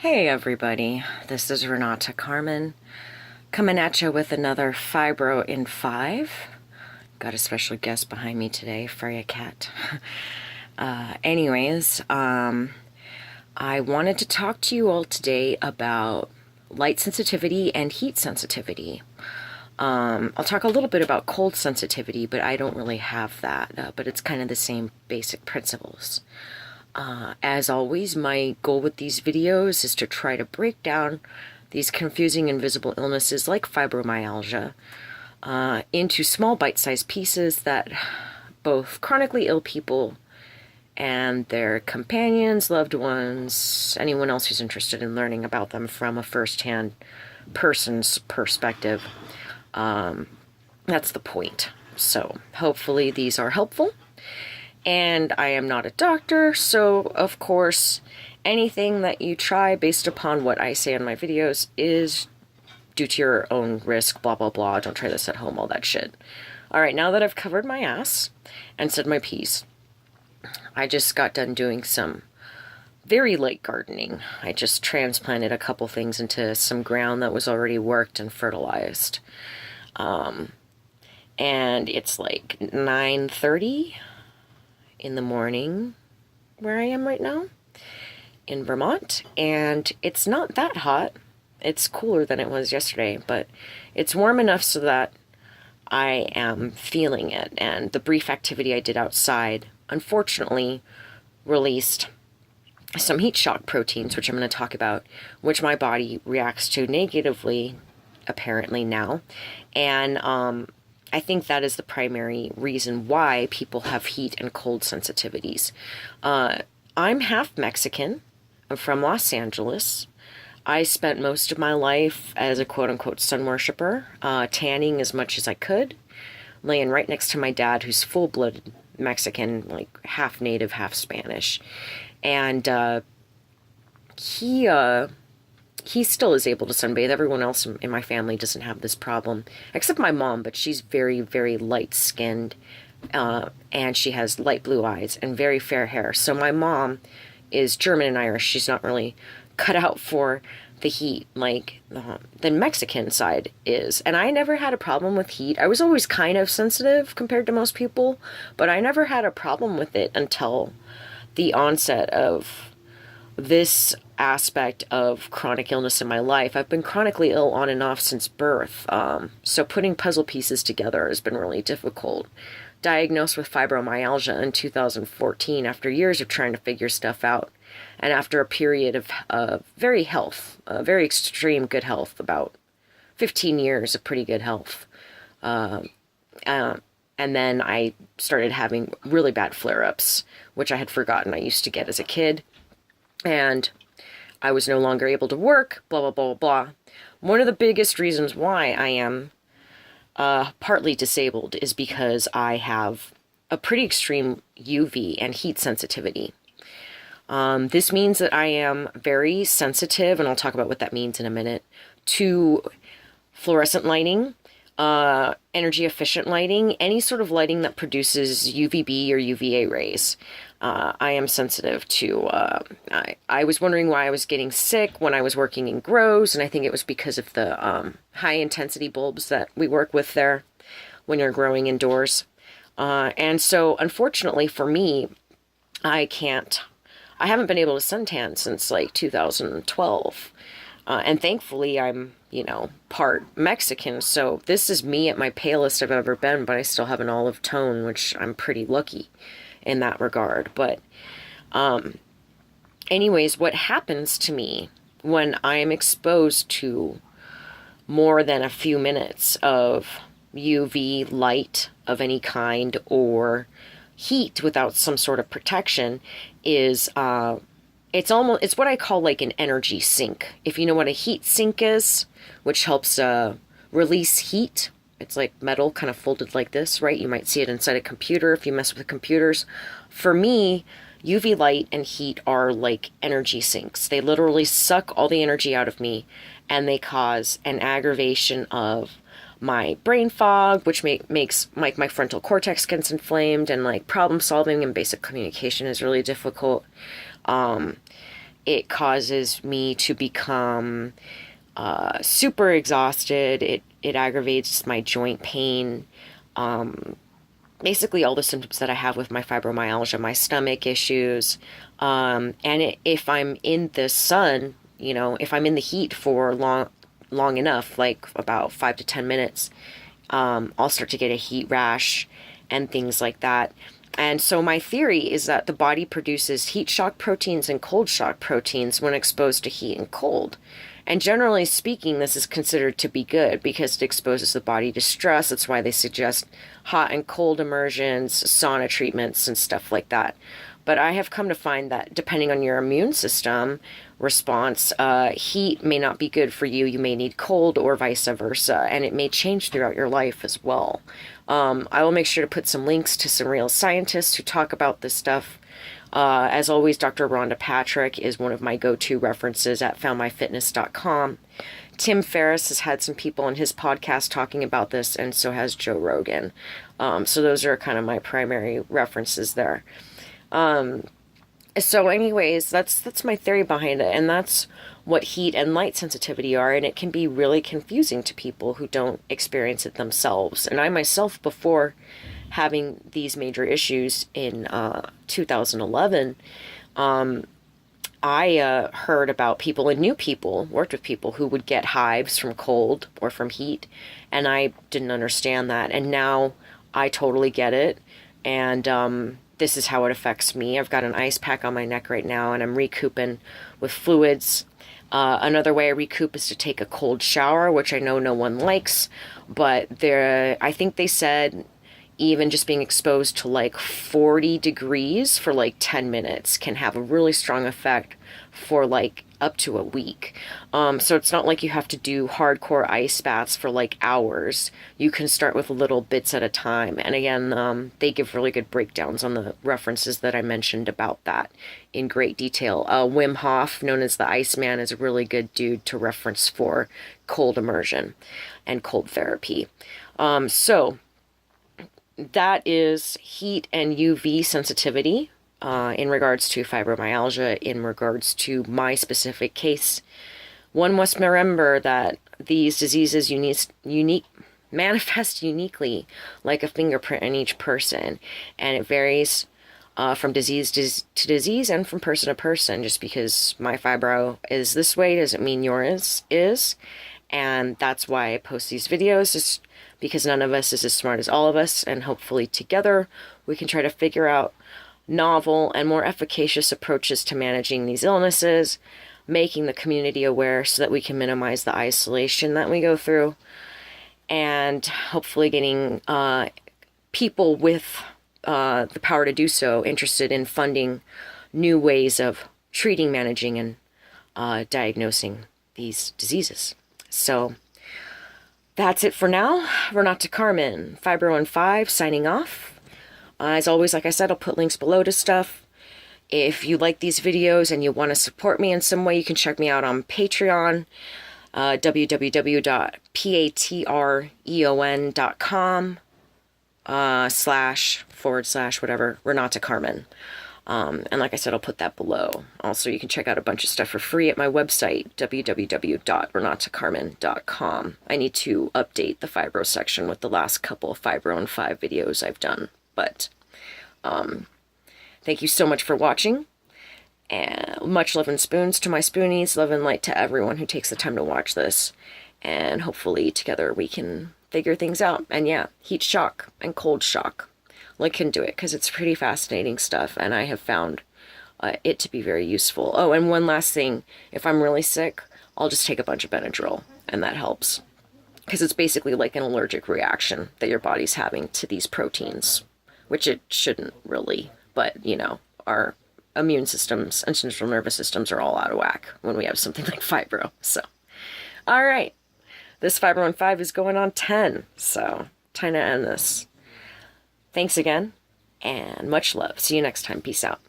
Hey everybody, this is Renata Carmen coming at you with another Fibro in 5. Got a special guest behind me today, Freya Cat. I wanted to talk to you all today about light sensitivity and heat sensitivity. I'll talk a little bit about cold sensitivity, but I don't really have that, but it's kind of the same basic principles. As always, my goal with these videos is to try to break down these confusing invisible illnesses like fibromyalgia into small bite-sized pieces that both chronically ill people and their companions, loved ones, anyone else who's interested in learning about them from a first-hand person's perspective. That's the point. So hopefully these are helpful. And I am not a doctor, so of course, anything that you try based upon what I say in my videos is due to your own risk, blah, blah, blah. Don't try this at home, all that shit. All right, now that I've covered my ass and said my piece, I just got done doing some very light gardening. I just transplanted a couple things into some ground that was already worked and fertilized. And it's like 9:30 in the morning where I am right now in Vermont, and it's not that hot. It's cooler than it was yesterday, but it's warm enough so that I am feeling it. And the brief activity I did outside unfortunately released some heat shock proteins, which I'm going to talk about, which my body reacts to negatively apparently now. And I think that is the primary reason why people have heat and cold sensitivities. I'm half Mexican. I'm from Los Angeles. I spent most of my life as a quote-unquote sun worshiper, tanning as much as I could, laying right next to my dad, who's full-blooded Mexican, like half native, half Spanish. And he still is able to sunbathe. Everyone else in my family doesn't have this problem, except my mom, but she's very, very light-skinned, and she has light blue eyes and very fair hair. So my mom is German and Irish. She's not really cut out for the heat like the Mexican side is. And I never had a problem with heat. I was always kind of sensitive compared to most people, but I never had a problem with it until the onset of this aspect of chronic illness in my life. I've been chronically ill on and off since birth, so putting puzzle pieces together has been really difficult. Diagnosed with fibromyalgia in 2014 after years of trying to figure stuff out, and after a period of very extreme good health, about 15 years of pretty good health. And then I started having really bad flare-ups, which I had forgotten I used to get as a kid. And I was no longer able to work, blah, blah, blah, blah. One of the biggest reasons why I am partly disabled is because I have a pretty extreme UV and heat sensitivity. This means that I am very sensitive, and I'll talk about what that means in a minute, to fluorescent lighting, energy efficient lighting, any sort of lighting that produces UVB or UVA rays. I am sensitive to, I was wondering why I was getting sick when I was working in grows, and I think it was because of the high intensity bulbs that we work with there when you're growing indoors. And so unfortunately for me, I haven't been able to suntan since like 2012. And thankfully I'm, part Mexican, so this is me at my palest I've ever been, but I still have an olive tone, which I'm pretty lucky in that regard. But anyways, what happens to me when I am exposed to more than a few minutes of UV light of any kind or heat without some sort of protection is it's what I call like an energy sink. If you know what a heat sink is, which helps release heat. It's like metal kind of folded like this, right? You might see it inside a computer if you mess with computers. For me, UV light and heat are like energy sinks. They literally suck all the energy out of me, and they cause an aggravation of my brain fog, which makes like my frontal cortex gets inflamed, and like problem solving and basic communication is really difficult. It causes me to become super exhausted. It aggravates my joint pain. Basically all the symptoms that I have with my fibromyalgia, my stomach issues. If I'm in the sun, if I'm in the heat for long enough, like about 5 to 10 minutes, I'll start to get a heat rash and things like that. And so my theory is that the body produces heat shock proteins and cold shock proteins when exposed to heat and cold. And generally speaking, this is considered to be good because it exposes the body to stress. That's why they suggest hot and cold immersions, sauna treatments, and stuff like that. But I have come to find that depending on your immune system response, heat may not be good for you. You may need cold or vice versa, and it may change throughout your life as well. I will make sure to put some links to some real scientists who talk about this stuff. As always, Dr. Rhonda Patrick is one of my go-to references at foundmyfitness.com. Tim Ferriss has had some people on his podcast talking about this, and so has Joe Rogan. So those are kind of my primary references there. So anyways, that's my theory behind it, and that's what heat and light sensitivity are, and it can be really confusing to people who don't experience it themselves. And I myself, before having these major issues in 2011, I heard about people and knew people, worked with people who would get hives from cold or from heat, and I didn't understand that. And now I totally get it, and this is how it affects me. I've got an ice pack on my neck right now, and I'm recouping with fluids. Another way I recoup is to take a cold shower, which I know no one likes, but I think they said even just being exposed to like 40 degrees for like 10 minutes can have a really strong effect for like up to a week. So it's not like you have to do hardcore ice baths for like hours. You can start with little bits at a time. And again, they give really good breakdowns on the references that I mentioned about that in great detail. Wim Hof, known as the Iceman, is a really good dude to reference for cold immersion and cold therapy. So that is heat and UV sensitivity. In regards to fibromyalgia, in regards to my specific case. One must remember that these diseases manifest uniquely like a fingerprint in each person, and it varies from disease to disease and from person to person. Just because my fibro is this way doesn't mean yours is, and that's why I post these videos, just because none of us is as smart as all of us, and hopefully together we can try to figure out novel and more efficacious approaches to managing these illnesses, making the community aware so that we can minimize the isolation that we go through, and hopefully getting people with the power to do so interested in funding new ways of treating, managing, and diagnosing these diseases. So that's it for now. Renata Carmen, Fibro 5, signing off. As always, like I said, I'll put links below to stuff. If you like these videos and you want to support me in some way, you can check me out on Patreon, www.patreon.com / whatever, Renata Carmen. And like I said, I'll put that below. Also, you can check out a bunch of stuff for free at my website, www.renatacarmen.com. I need to update the Fibro section with the last couple of Fibro 5 videos I've done. But thank you so much for watching, and much love and spoons to my spoonies, love and light to everyone who takes the time to watch this, and hopefully together we can figure things out. And yeah, heat shock and cold shock, look into it because it's pretty fascinating stuff, and I have found it to be very useful. Oh, and one last thing, if I'm really sick, I'll just take a bunch of Benadryl, and that helps because it's basically like an allergic reaction that your body's having to these proteins. Which it shouldn't really, but, our immune systems and central nervous systems are all out of whack when we have something like fibro. So, all right, this Fibro 5 is going on 10, so time to end this. Thanks again, and much love. See you next time. Peace out.